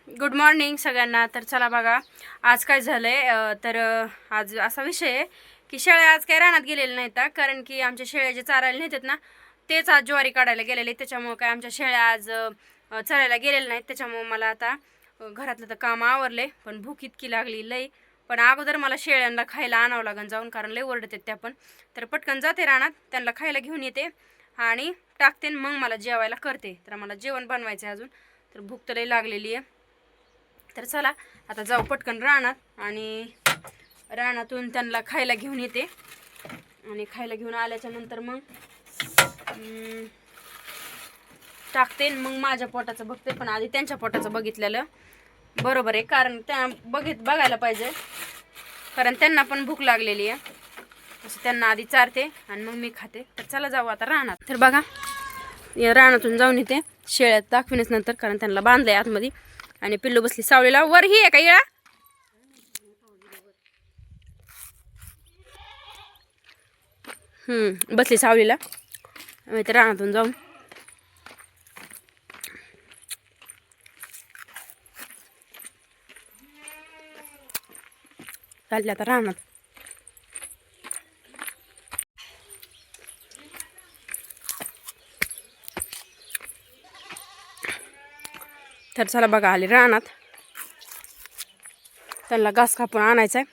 Good morning सगळ्यांना. तर चला बघा आज काय झालंय. तर आज असा विषय आहे की शेळ्या आज काय रानात गेलेल्या नाहीत कारण की आमच्या शेळ्या जे चारायला नेतात ना तेच आज ज्वारी काढायला गेलेले. त्याच्यामुळे काय आमच्या शेळ्या आज चरायला गेलेल्या नाहीत. त्याच्यामुळे मला आता घरातलं तर काम आवरले पण भूक इतकी लागली लई. पण अगोदर मला शेळ्यांना खायला आणावं लागेल जाऊन कारण लई ओरडतात त्या पण. तर पटकन जाते रानात त्यांना खायला घेऊन येते आणि टाकते मग मला जेवायला करते. तर मला जेवण बनवायचं आहे अजून. तर भूक तर लई लागलेली आहे. तर चला आता जाऊ पटकन रानात आणि रानातून त्यांना खायला घेऊन येते आणि खायला घेऊन आल्याच्या नंतर मग टाकते मग माझ्या पोटाचं बघते. पण आधी त्यांच्या पोटाचं बघितलेलं बरोबर आहे कारण त्या बघायला पाहिजे कारण त्यांना पण भूक लागलेली आहे. असं त्यांना आधी चारते आणि मग मी खाते. तर चला जाऊ आता रानात. तर बघा या रानातून जाऊन येते शेळ्यात दाखविनच नंतर कारण त्यांना बांधलंय आतमध्ये आणि पिल्लू बसली सावलीला. वर ही आहे का इळा? बसली सावलीला. तर रानातून जाऊन चालले आता रानात. तर चला बघा आले रानात. त्यांना घास कापून आणायचा आहे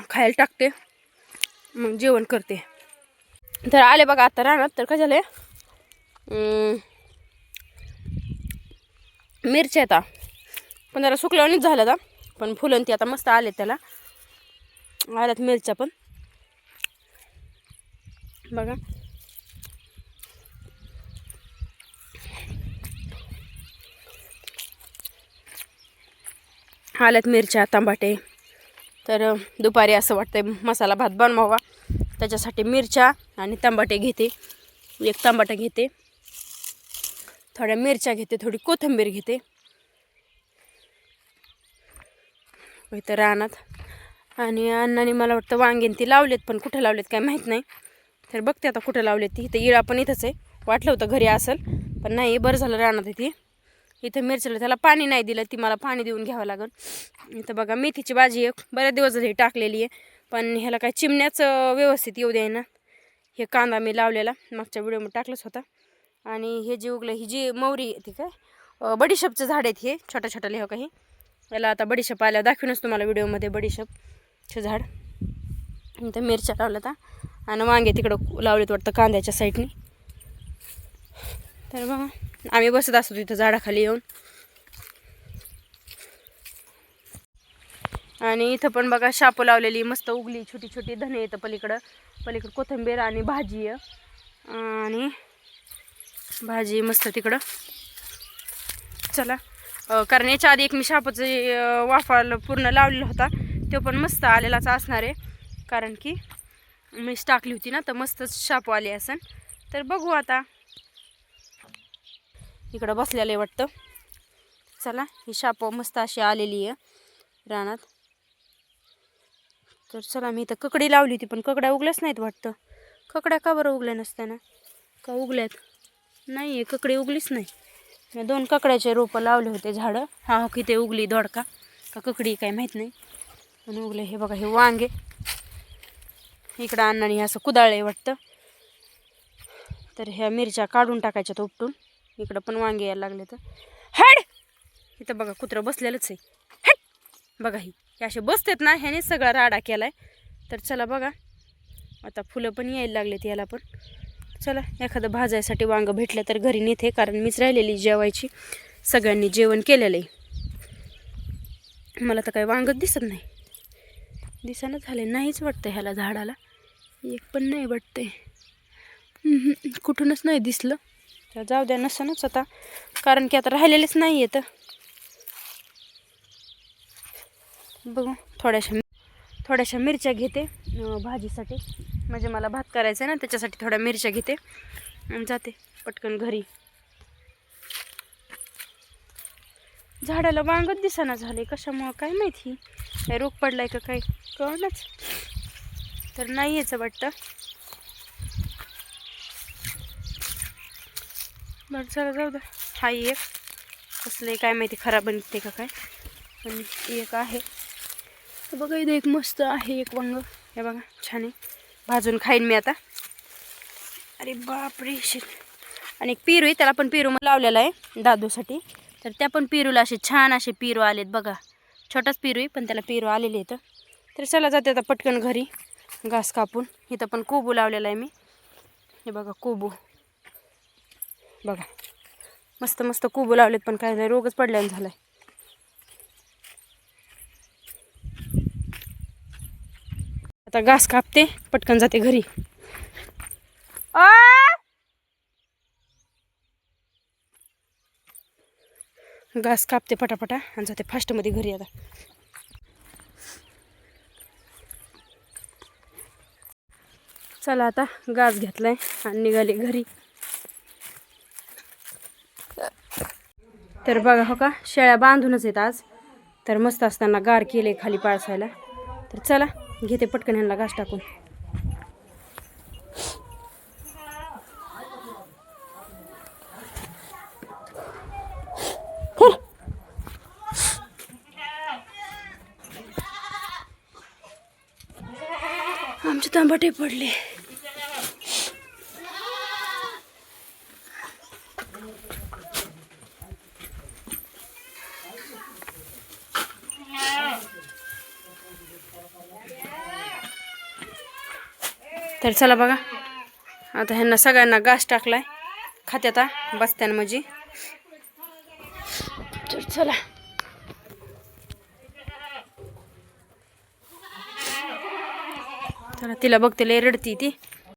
खायला टाकते मग जेवण करते. तर आले बघा आता रानात. तर काय झाले मिरच्या आता पण जरा सुकल्यावानीच झालं आता पण फुलं ती आता मस्त आले. त्याला आल्यात मिरच्या पण बघा. आल्यात मिरच्या टमाटे. तर दुपारी असं वाटतंय मसाला भात बनवावा त्याच्यासाठी मिरच्या आणि टमाटे घेते. एक टमाटा घेते, थोड्या मिरच्या घेते, थोडी कोथिंबीर घेते. इथं रानात आणि अण्णाने मला वाटतं वांगेन ती लावलेत पण कुठे लावलेत काय माहीत नाही. तर बघते आता कुठं लावलेत ती. इथं इळा पण इथंच आहे. वाटलं होतं घरी असेल पण नाही. बरं झालं रानात आहे ती. इथं मिरचीला त्याला पाणी नाही दिलं. ती मला पाणी देऊन घ्यावं लागेल. इथं बघा मेथीची भाजी आहे. बऱ्याच दिवस झाली टाकलेली आहे पण ह्याला काय चिमण्याच व्यवस्थित येऊ द्याय ना. हे कांदा मी लावलेला मागच्या व्हिडिओमध्ये टाकलंच होता. आणि हे जे उगलं ही जी मोहरी ती काय बडीशेपचं झाड आहेत हे छोट्या छोट्या लिहा काही. याला आता बडीशेप आल्या दाखवूनच तुम्हाला व्हिडिओमध्ये बडीशेपचं झाड. इथं मिरच्या लावल्या आता आणि वांगे तिकडं लावलेत वाटतं कांद्याच्या साईडने. तर बघा आम्ही बसत असतो तिथं झाडाखाली येऊन. आणि इथं पण बघा शापू लावलेली मस्त उगली छोटी छोटी. धने येतं पलीकडं कोथिंबीर आणि भाजी आहे आणि भाजी मस्त तिकडं. चला कारण याच्या आधी एक मी शापूचं वाफाला पूर्ण लावलेला होता तो पण मस्त आलेलाच असणार आहे कारण की मीच टाकली होती ना तर मस्तच शापू आले असन. तर बघू आता इकडं बसलेलं आहे वाटतं. चला ही शापू मस्त अशी आलेली आहे रानात. तर चला मी इथं ककडी लावली होती पण ककड्या उगल्याच नाहीत वाटतं. ककड्या का बरं उगल्या नसत्याना का उगल्यात? नाही आहे ककडी उगलीच नाही. मी 2 ककड्याचे रोपं लावले होते झाडं. हा किती उगली दोडका का ककडी काय माहीत नाही पण उगले. हे बघा हे वांगे इकडं अण्णाने असं कुदाळले वाटतं. तर ह्या मिरच्या काढून टाकायच्यात उपटून. इकडं पण वांगे यायला लागले. तर हेड इथं बघा कुत्रं बसलेलंच आहे. हेड बघा ही असे बसतात ना ह्याने सगळा राडा केलाय. तर चला बघा आता फुलं पण यायला लागलेत याला पण. चला एखादं भाजायसाठी वांगं भेटलं तर घरी नेते कारण मीच राहिलेली जेवायची. सगळ्यांनी जेवण केलेलं आहे. मला तर काही वांगच दिसत नाही. दिसानं झाले नाहीच वाटतं ह्याला झाडाला. एक पण नाही वाटतंय. कुठूनच नाही दिसलं. तर जाऊ द्या नसनच आता कारण की आता राहिलेलेच नाही येतं. बघू थोड्याशा मिरच्या घेते भाजीसाठी. म्हणजे मला भात करायचा आहे ना त्याच्यासाठी थोड्या मिरच्या घेते आणि जाते पटकन घरी. झाडाला वांगच दिसाना झाले कशामुळं काय माहिती. काय रोग पडलाय का काय कळलंच. तर नाही यायचं वाटतं. बरं चला जाऊ द्या. हाय एक कसलं काय माहिती खराब बनते का काय. पण एक आहे बघा, इथं एक मस्त आहे एक वांग. हे बघा छान आहे, भाजून खाईन मी आता. अरे बापरे शिट. आणि एक पेरू आहे, त्याला पण पेरू लावलेला आहे दादूसाठी. तर त्या पण पेरूला असे छान असे पेरू आलेत बघा. छोटाच पेरू आहे पण त्याला पेरू आलेले आहेत. तर चला जाते आता पटकन घरी घास कापून. इथं पण कोबू लावलेला आहे मी. हे बघा कोबू बघा, मस्त मस्त कोबू लावलेत पण काय नाही, रोगच पडल्याने झालाय. आता घास कापते, पटकन जाते घरी. घास कापते पटापटा आणि जाते फास्टमध्ये घरी. आता चला आता घास घेतलाय आणि निघाले घरी. तर बघा हो का, शेळ्या बांधूनच आहेत आज. तर मस्त असताना गार केले खाली पाळसायला. तर चला घेते पटकन ह्यांना घास टाकून. आमचे तांबाटे पडले. तर चला बघा, आता ह्यांना सगळ्यांना घास टाकलाय, खात्यात बसत्यान म्हणजे. तर चला चला, तिला बघते लय रडती ती.